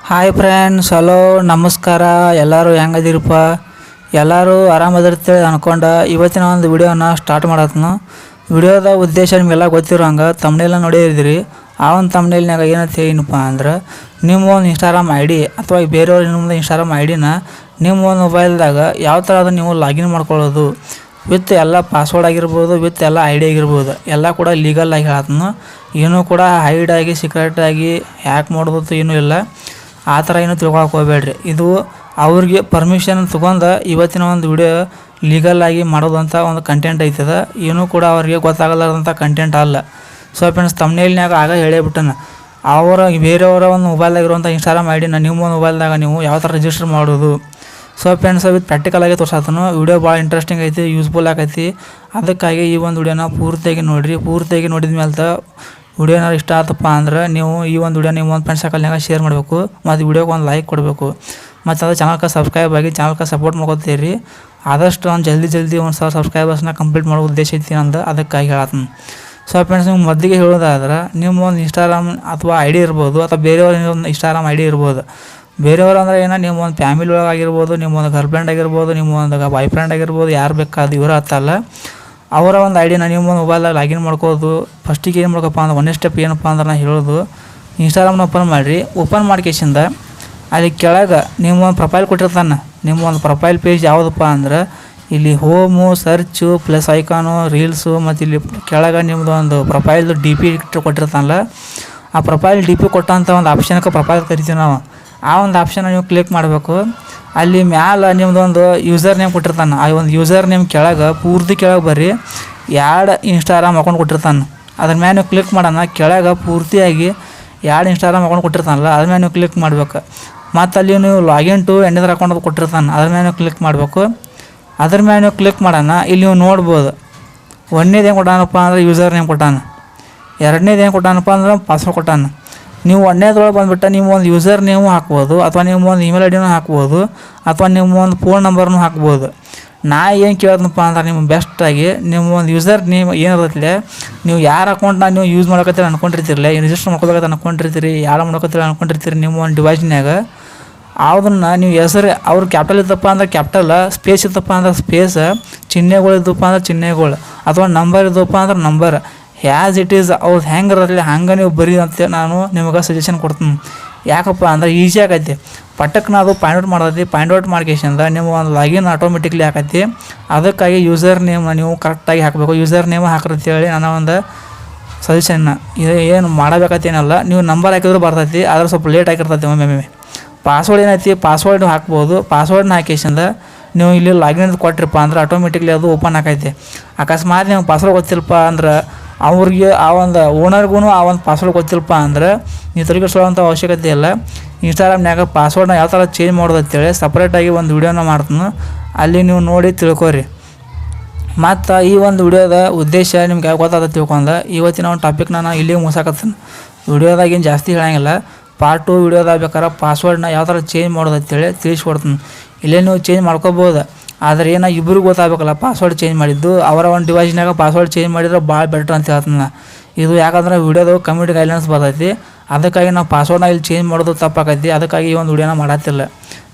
Hi friends, hello ನಮಸ್ಕಾರ. ಎಲ್ಲರೂ ಹೆಂಗದಿರಪ್ಪ? ಎಲ್ಲರೂ ಆರಾಮದಿರ್ತೇಳಿ ಅನ್ಕೊಂಡು ಇವತ್ತಿನ ಒಂದು ವಿಡಿಯೋನ ಸ್ಟಾರ್ಟ್ ಮಾಡತ್ನು. ವಿಡಿಯೋದ ಉದ್ದೇಶ ನಿಮಗೆಲ್ಲ ಗೊತ್ತಿರೋ ಹಂಗೆ ತಮ್ನೇಲ ನೋಡಿದಿರಿ. ಆ ಒಂದು ತಮ್ನೇಲ್ನಾಗ ಏನಪ್ಪ ಅಂದ್ರೆ ನಿಮ್ಮ ಒಂದು ಇನ್ಸ್ಟಾಗ್ರಾಮ್ ಐ ಡಿ ಅಥವಾ ಬೇರೆಯವ್ರ ನಿಮ್ಮದು ಇನ್ಸ್ಟಾಗ್ರಾಮ್ ಐ ಡಿನ ನಿಮ್ಮ ಒಂದು ಮೊಬೈಲ್ದಾಗ ಯಾವ ಥರ ಅದು ನೀವು ಲಾಗಿನ್ ಮಾಡ್ಕೊಳ್ಳೋದು ವಿತ್ ಎಲ್ಲ ಪಾಸ್ವರ್ಡ್ ಆಗಿರ್ಬೋದು, ವಿತ್ ಎಲ್ಲ ಐ ಡಿ ಆಗಿರ್ಬೋದು, ಎಲ್ಲ ಕೂಡ ಲೀಗಲ್ ಆಗಿ ಹೇಳತ್ನು. ಏನೂ ಕೂಡ ಹೈಡಾಗಿ ಸೀಕ್ರೆಟಾಗಿ ಹ್ಯಾಕ್ ಮಾಡೋದು ಏನೂ ಇಲ್ಲ. ಆ ಥರ ಏನೂ ತಿಳ್ಕೊಳಕ್ಕೆ ಹೋಗ್ಬೇಡ್ರಿ. ಇದು ಅವ್ರಿಗೆ ಪರ್ಮಿಷನ್ ತೊಗೊಂಡು ಇವತ್ತಿನ ಒಂದು ವಿಡಿಯೋ ಲೀಗಲಾಗಿ ಮಾಡೋದಂಥ ಒಂದು ಕಂಟೆಂಟ್ ಐತದ. ಏನೂ ಕೂಡ ಅವ್ರಿಗೆ ಗೊತ್ತಾಗಲಾರ್ದಂಥ ಕಂಟೆಂಟ್ ಅಲ್ಲ. ಸೊ ಫ್ರೆಂಡ್ಸ್, ತಮ್ನೇಲ್ನಾಗ ಆಗ ಹೇಳೇಬಿಟ್ಟನ ಬೇರೆಯವರ ಒಂದು ಮೊಬೈಲ್ದಾಗಿರುವಂಥ ಇನ್ಸ್ಟಾಗ್ರಾಮ್ ಐ ಡಿನ ನಿಮ್ಮ ಮೊಬೈಲ್ದಾಗ ನೀವು ಯಾವ ಥರ ರಿಜಿಸ್ಟರ್ ಮಾಡೋದು. ಸೊ ಫ್ರೆಂಡ್ಸ್, ವಿತ್ ಪ್ರಾಕ್ಟಿಕಲಾಗಿ ತೋರ್ಸತ್ತನು. ವಿಡಿಯೋ ಭಾಳ ಇಂಟ್ರೆಸ್ಟಿಂಗ್ ಐತಿ, ಯೂಸ್ಫುಲ್ ಆಗೈತಿ. ಅದಕ್ಕಾಗಿ ಈ ಒಂದು ವಿಡಿಯೋನ ಪೂರ್ತಿಯಾಗಿ ನೋಡಿರಿ. ಪೂರ್ತಿಯಾಗಿ ನೋಡಿದ ಮೇಲೆ ವಿಡಿಯೋನ ಇಷ್ಟ ಆತಪ್ಪ ಅಂದ್ರೆ ನೀವು ಈ ಒಂದು ವಿಡಿಯೋ ನಿಮ್ಮ ಒಂದು ಫ್ರೆಂಡ್ಸ್ ಸರ್ಕಲ್ನಾಗ ಶೇರ್ ಮಾಡಬೇಕು ಮತ್ತು ವಿಡಿಯೋಗೆ ಒಂದು ಲೈಕ್ ಕೊಡಬೇಕು. ಮತ್ತು ಅದು ಚಾನಲ್ಗೆ ಸಬ್ಸ್ಕ್ರೈಬ್ ಆಗಿ ಚಾನಲ್ಗೆ ಸಪೋರ್ಟ್ ಮಾಡ್ಕೊತೀರಿ. ಆದಷ್ಟು ಒಂದು ಜಲ್ದಿ ಒಂದು 1000 ಸಬ್ಸ್ಕ್ರೈಬರ್ಸ್ನ ಕಂಪ್ಲೀಟ್ ಮಾಡೋ ಉದ್ದೇಶ ಐತಿ ನಂದು. ಅದಕ್ಕಾಗಿ ಹೇಳತ್ತೀನಿ. ಸೊ ಫ್ರೆಂಡ್ಸ್, ನಿಮ್ಗೆ ಮೊದಲಿಗೆ ಹೇಳೋದಾದ್ರೆ ನಿಮ್ಮ ಒಂದು ಇನ್ಸ್ಟಾಗ್ರಾಮ್ ಅಥವಾ ಐ ಡಿ ಇರ್ಬೋದು ಅಥವಾ ಬೇರೆಯವ್ರ ಒಂದು ಇನ್ಸ್ಟಾಗ್ರಾಮ್ ಐ ಡಿ ಇರ್ಬೋದು. ಬೇರೆಯವರು ಅಂದರೆ ಏನೋ ನಿಮ್ಮ ಒಂದು ಫ್ಯಾಮಿಲಿ ಒಳಗಾಗಿರ್ಬೋದು, ನಿಮ್ಮ ಒಂದು ಗರ್ಲ್ ಫ್ರೆಂಡ್ ಆಗಿರ್ಬೋದು, ನಿಮ್ಮ ಒಂದು ಬಾಯ್ ಫ್ರೆಂಡ್ ಆಗಿರ್ಬೋದು, ಯಾರು ಬೇಕಾದ ಇವರ ಹತ್ತಲ್ಲ ಅವರ ಒಂದು ಐ ಡಿನ ನಿಮ್ಮ ಒಂದು ಮೊಬೈಲ್ದಾಗ ಲಾಗಿನ್ ಮಾಡ್ಕೋದು. ಫಸ್ಟಿಗೆ ಏನು ಮಾಡ್ಕಪ್ಪ ಅಂದ್ರೆ ಒಂದೇ ಸ್ಟೆಪ್ ಏನಪ್ಪ ಅಂದ್ರೆ ನಾನು ಹೇಳೋದು, ಇನ್ಸ್ಟಾಗ್ರಾಮ್ನ ಓಪನ್ ಮಾಡಿರಿ. ಓಪನ್ ಮಾಡ್ಕೇಶಿಂದ ಅಲ್ಲಿ ಕೆಳಗೆ ನಿಮ್ಮ ಒಂದು ಪ್ರೊಫೈಲ್ ಕೊಟ್ಟಿರ್ತಾನೆ. ನಿಮ್ಮ ಒಂದು ಪ್ರೊಫೈಲ್ ಪೇಜ್ ಯಾವುದಪ್ಪ ಅಂದ್ರೆ ಇಲ್ಲಿ home, search, plus icon, reels, ಮತ್ತು ಇಲ್ಲಿ ಕೆಳಗೆ ನಿಮ್ಮದು ಒಂದು ಪ್ರೊಫೈಲ್ದು ಡಿ ಪಿ ಕೊಟ್ಟಿರ್ತಾನಲ್ಲ, ಆ ಪ್ರೊಫೈಲ್ ಡಿ ಪಿ ಕೊಟ್ಟಂಥ ಒಂದು ಆಪ್ಷನ್ಗೆ ಪ್ರೊಫೈಲ್ ಕರಿತೀವಿ ನಾವು. ಆ ಒಂದು ಆಪ್ಷನ್ನ ನೀವು ಕ್ಲಿಕ್ ಮಾಡಬೇಕು. ಅಲ್ಲಿ ಮ್ಯಾಲೆ ನಿಮ್ಮದೊಂದು ಯೂಸರ್ ನೇಮ್ ಕೊಟ್ಟಿರ್ತಾನೆ. ಆ ಒಂದು ಯೂಸರ್ ನೇಮ್ ಕೆಳಗೆ ಪೂರ್ತಿ ಕೆಳಗೆ ಬರ್ರಿ ಎರಡು ಇನ್ಸ್ಟಾಗ್ರಾಮ್ ಅಕೌಂಟ್ ಕೊಟ್ಟಿರ್ತಾನೆ. ಅದ್ರ ಮೇಲೆ ನೀವು ಕ್ಲಿಕ್ ಮಾಡೋಣ. ಕೆಳಗೆ ಪೂರ್ತಿಯಾಗಿ ಎರಡು ಇನ್ಸ್ಟಾಗ್ರಾಮ್ ಅಕೌಂಟ್ ಕೊಟ್ಟಿರ್ತಾನಲ್ಲ, ಅದ್ರ ಮೇಲೆ ನೀವು ಕ್ಲಿಕ್ ಮಾಡಬೇಕು. ಮತ್ತು ಅಲ್ಲಿ ನೀವು ಲಾಗಿನ್ ಟು ಎನ್ನದ್ರ ಅಕೌಂಟ್ ಅದು ಕೊಟ್ಟಿರ್ತಾನೆ, ಅದ್ರ ಮೇಲೆ ನೀವು ಕ್ಲಿಕ್ ಮಾಡಬೇಕು. ಅದ್ರ ಮೇಲೆ ನೀವು ಕ್ಲಿಕ್ ಮಾಡೋಣ. ಇಲ್ಲಿ ನೀವು ನೋಡ್ಬೋದು, ಒಂದನೇದು ಏನು ಕೊಟ್ಟಾನಪ್ಪ ಅಂದ್ರೆ ಯೂಸರ್ ನೇಮ್ ಕೊಟ್ಟಾನ, ಎರಡನೇದು ಏನು ಕೊಟ್ಟಾನಪ್ಪ ಅಂದ್ರೆ ಪಾಸ್ವರ್ಡ್ ಕೊಟ್ಟಾನ. ನೀವು ಒಂದನೇದ್ರೊಳಗೆ ಬಂದುಬಿಟ್ಟು ನೀವು ಒಂದು ಯೂಸರ್ ನೇಮು ಹಾಕ್ಬೋದು, ಅಥವಾ ನಿಮ್ಮ ಒಂದು ಇಮೇಲ್ ಐ ಡಿನೂ ಹಾಕ್ಬೋದು, ಅಥವಾ ನಿಮ್ಮ ಒಂದು ಫೋನ್ ನಂಬರ್ನೂ ಹಾಕ್ಬೋದು. ನಾ ಏನು ಕೇಳೋದಪ್ಪ ಅಂದ್ರೆ ನಿಮ್ಗೆ ಬೆಸ್ಟಾಗಿ ನಿಮ್ಮ ಒಂದು ಯೂಸರ್ ನೇಮ್ ಏನಿರತ್ತಲೆ, ನೀವು ಯಾರ ಅಕೌಂಟ್ನ ನೀವು ಯೂಸ್ ಮಾಡೋಕತ್ತೀರಿ ಅನ್ಕೊಂಡಿರ್ತಿರಲ್ಲ, ರಿಜಿಸ್ಟರ್ ಮಾಡ್ಕೋಬೇಕಂತ ಅನ್ಕೊಂಡಿರ್ತೀರಿ, ಯಾರು ಮಾಡ್ಕೋತೀರಿ ಅನ್ಕೊಂಡಿರ್ತೀರಿ ನಿಮ್ಮ ಒಂದು ಡಿವೈಸ್ನಾಗ, ಅದನ್ನು ನೀವು ಹೆಸರು ಅವ್ರು ಕ್ಯಾಪಿಟಲ್ ಇದ್ದಪ್ಪ ಅಂದ್ರೆ ಕ್ಯಾಪಿಟಲ್, ಸ್ಪೇಸ್ ಇದ್ದಪ್ಪ ಅಂದ್ರೆ ಸ್ಪೇಸ್, ಚಿಹ್ನೆಗಳು ಇದ್ದಪ್ಪ ಅಂದ್ರೆ ಚಿಹ್ನೆಗಳು, ಅಥವಾ ನಂಬರ್ ಇದ್ದಪ್ಪ ಅಂದ್ರೆ ನಂಬರ್, ಹ್ಯಾಸ್ ಇಟ್ ಈಸ್ ಅವ್ರು ಹೆಂಗೆ ಇರತ್ತಲ್ಲ ಹಂಗೆ ನೀವು ಬರೀ ಅಂತ ನಾನು ನಿಮಗೆ ಸಜೆಷನ್ ಕೊಡ್ತೀನಿ. ಯಾಕಪ್ಪ ಅಂದ್ರೆ ಈಸಿ ಆಗೈತಿ, ಪಟ್ಟಕ್ಕೆ ಅದು ಪಾಯಿಂಟ್ ಔಟ್ ಮಾಡೈತಿ. ಪಾಯಿಂಟ್ ಔಟ್ ಮಾಡ್ಕೇಶಿಂದ ನಿಮ್ಮ ಒಂದು ಲಾಗಿನ್ ಆಟೋಮೆಟಿಕ್ಲಿ ಹಾಕೈತಿ. ಅದಕ್ಕಾಗಿ ಯೂಸರ್ ನೇಮ್ನ ನೀವು ಕರೆಕ್ಟಾಗಿ ಹಾಕಬೇಕು. ಯೂಸರ್ ನೇಮ್ ಹಾಕಿರ್ತೇಳಿ ನನ್ನ ಒಂದು ಸಜೆಷನ್ನ. ಇದು ಏನು ಮಾಡಬೇಕತ್ತೇನಲ್ಲ, ನೀವು ನಂಬರ್ ಹಾಕಿದ್ರು ಬರ್ತೈತಿ, ಆದ್ರೆ ಸ್ವಲ್ಪ ಲೇಟ್ ಆಗಿರ್ತೈತಿ ಒಮ್ಮೆ. ಪಾಸ್ವರ್ಡ್ ಏನೈತಿ, ಪಾಸ್ವರ್ಡ್ ಹಾಕ್ಬೋದು. ಪಾಸ್ವರ್ಡ್ನ ಹಾಕೇಶಿಂದ ನೀವು ಇಲ್ಲಿ ಲಾಗಿನ್ ಕೊಟ್ಟಿರಪ್ಪ ಅಂದ್ರೆ ಆಟೋಮೆಟಿಕ್ಲಿ ಅದು ಓಪನ್ ಆಕೈತಿ. ಅಕಸ್ಮಾತ್ ನೀವು ಪಾಸ್ವರ್ಡ್ ಗೊತ್ತಿಲ್ಲಪ್ಪ ಅಂದ್ರೆ ಅವ್ರಿಗೆ ಆ ಒಂದು ಓನರ್ಗೂ ಆ ಒಂದು ಪಾಸ್ವರ್ಡ್ ಗೊತ್ತಿಲ್ಲಪ್ಪ ಅಂದ್ರೆ ನೀವು ತಲೆಕೆಡಿಸ್ಕೊಳ್ಳೋಂಥ ಅವಶ್ಯಕತೆ ಇಲ್ಲ. ಇನ್ಸ್ಟಾಗ್ರಾಮ್ನಾಗ ಪಾಸ್ವರ್ಡ್ನ ಯಾವ ಥರ ಚೇಂಜ್ ಮಾಡೋದು ಅಂತೇಳಿ ಸಪ್ರೇಟಾಗಿ ಒಂದು ವಿಡಿಯೋನ ಮಾಡ್ತೀನಿ, ಅಲ್ಲಿ ನೀವು ನೋಡಿ ತಿಳ್ಕೊರಿ. ಮತ್ತು ಈ ಒಂದು ವಿಡಿಯೋದ ಉದ್ದೇಶ ನಿಮ್ಗೆ ಯಾವ ಗೊತ್ತಾದ ತಿಳ್ಕೊಂಡು ಇವತ್ತಿನ ಒಂದು ಟಾಪಿಕ್ನ ನಾನು ಇಲ್ಲಿಗೆ ಮುಗಿಸಾಕತ್ತೀನಿ. ವಿಡಿಯೋದಾಗ ಏನು ಜಾಸ್ತಿ ಹೇಳಂಗಿಲ್ಲ. ಪಾರ್ಟ್ 2 ವಿಡಿಯೋದಾಗ ಬೇಕಾದ್ರೆ ಪಾಸ್ವರ್ಡ್ನ ಯಾವ ಥರ ಚೇಂಜ್ ಮಾಡೋದು ಅಂತೇಳಿ ತಿಳಿಸ್ಕೊಡ್ತೀನಿ. ಇಲ್ಲೇ ನೀವು ಚೇಂಜ್ ಮಾಡ್ಕೋಬೋದು, ಆದರೆ ಏನೋ ಇಬ್ಬರಿಗೂ ಗೊತ್ತಾಗಬೇಕಲ್ಲ ಪಾಸ್ವರ್ಡ್ ಚೇಂಜ್ ಮಾಡಿದ್ದು. ಅವರ ಒಂದು ಡಿವೈಸ್ನಾಗ ಪಾಸ್ವರ್ಡ್ ಚೇಂಜ್ ಮಾಡಿದ್ರೆ ಭಾಳ ಬೆಟ್ರ್ ಅಂತ ಹೇಳ್ತೀನಿ. ಇದು ಯಾಕಂದ್ರೆ ವಿಡಿಯೋದು ಕಮ್ಯುನಿಟಿ ಗೈಡ್ಲೈನ್ಸ್ ಬರ್ತೈತಿ. ಅದಕ್ಕಾಗಿ ನಾವು ಪಾಸ್ವರ್ಡ್ನ ಇಲ್ಲಿ ಚೇಂಜ್ ಮಾಡೋದು ತಪ್ಪಾಕೈತಿ. ಅದಕ್ಕಾಗಿ ಈ ಒಂದು ವಿಡಿಯೋನ ಮಾಡತ್ತಿಲ್ಲ,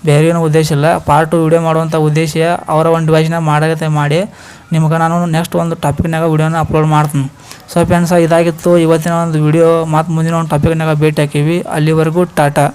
ಬೇರೆ ಏನೋ ಉದ್ದೇಶ ಇಲ್ಲ. ಪಾರ್ಟ್ 2 ವಿಡಿಯೋ ಮಾಡುವಂಥ ಉದ್ದೇಶ ಅವರ ಒಂದು ಡಿವೈಸ್ನಾಗ ಮಾಡಿ ನಿಮ್ಗೆ ನಾನು ನೆಕ್ಸ್ಟ್ ಒಂದು ಟಾಪಿಕ್ನಾಗ ವಿಡಿಯೋನ ಅಪ್ಲೋಡ್ ಮಾಡ್ತೀನಿ. ಸೊ ಫ್ರೆಂಡ್ಸ್, ಇದಾಗಿತ್ತು ಇವತ್ತಿನ ಒಂದು ವಿಡಿಯೋ. ಮತ್ತು ಮುಂದಿನ ಒಂದು ಟಾಪಿಕ್ನಾಗ ಭೇಟಿ ಹಾಕೀವಿ. ಅಲ್ಲಿವರೆಗೂ ಟಾಟಾ.